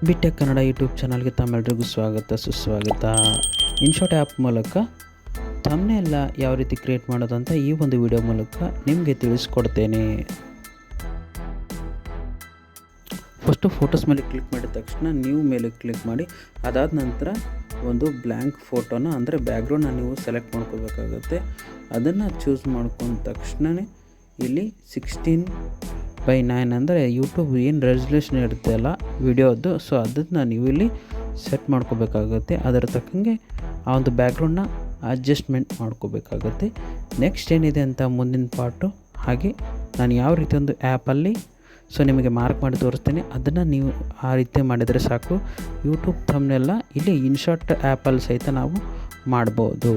BTech Kannada YouTube ಚಾನಲ್ಗೆ ತಮ್ಮೆಲ್ಲರಿಗೂ ಸ್ವಾಗತ ಸುಸ್ವಾಗತ. ಇನ್ಶಾಟ್ ಆ್ಯಪ್ ಮೂಲಕ ಥಂಬ್ನೇಲ್ ಯಾವ ರೀತಿ ಕ್ರಿಯೇಟ್ ಮಾಡೋದಂತ ಈ ಒಂದು ವಿಡಿಯೋ ಮೂಲಕ ನಿಮಗೆ ತಿಳಿಸ್ಕೊಡ್ತೇನೆ. ಫಸ್ಟು ಫೋಟೋಸ್ ಮೇಲೆ ಕ್ಲಿಕ್ ಮಾಡಿದ ತಕ್ಷಣ ನ್ಯೂ ಮೇಲೆ ಕ್ಲಿಕ್ ಮಾಡಿ, ಅದಾದ ನಂತರ ಒಂದು ಬ್ಲ್ಯಾಂಕ್ ಫೋಟೋನ ಅಂದರೆ ಬ್ಯಾಕ್ಗ್ರೌಂಡನ್ನ ನೀವು ಸೆಲೆಕ್ಟ್ ಮಾಡ್ಕೋಬೇಕಾಗುತ್ತೆ. ಅದನ್ನು ಚೂಸ್ ಮಾಡ್ಕೊಂಡ ತಕ್ಷಣವೇ ಇಲ್ಲಿ 16:9 ಅಂದರೆ ಯೂಟ್ಯೂಬ್ ಏನು ರೆಸಲ್ಯೂಷನ್ ಇರುತ್ತೆ ಅಲ್ಲ ವಿಡಿಯೋದು, ಸೊ ಅದನ್ನು ನೀವು ಇಲ್ಲಿ ಸೆಟ್ ಮಾಡ್ಕೋಬೇಕಾಗುತ್ತೆ. ಅದರ ತಕ್ಕಂಗೆ ಆ ಒಂದು ಬ್ಯಾಕ್ಗ್ರೌಂಡನ್ನ ಅಡ್ಜಸ್ಟ್ಮೆಂಟ್ ಮಾಡ್ಕೋಬೇಕಾಗುತ್ತೆ. ನೆಕ್ಸ್ಟ್ ಏನಿದೆ ಅಂತ ಮುಂದಿನ ಪಾರ್ಟು, ಹಾಗೆ ನಾನು ಯಾವ ರೀತಿ ಒಂದು ಆ್ಯಪಲ್ಲಿ ಸೊ ನಿಮಗೆ ಮಾರ್ಕ್ ಮಾಡಿ ತೋರಿಸ್ತೀನಿ, ಅದನ್ನು ನೀವು ಆ ರೀತಿ ಮಾಡಿದರೆ ಸಾಕು. ಯೂಟ್ಯೂಬ್ ಥಂಬ್ನೇಲ್ನ ಇಲ್ಲಿ ಇನ್ಶಾಟ್ ಆ್ಯಪಲ್ಲಿ ಸಹಿತ ನಾವು ಮಾಡ್ಬೋದು.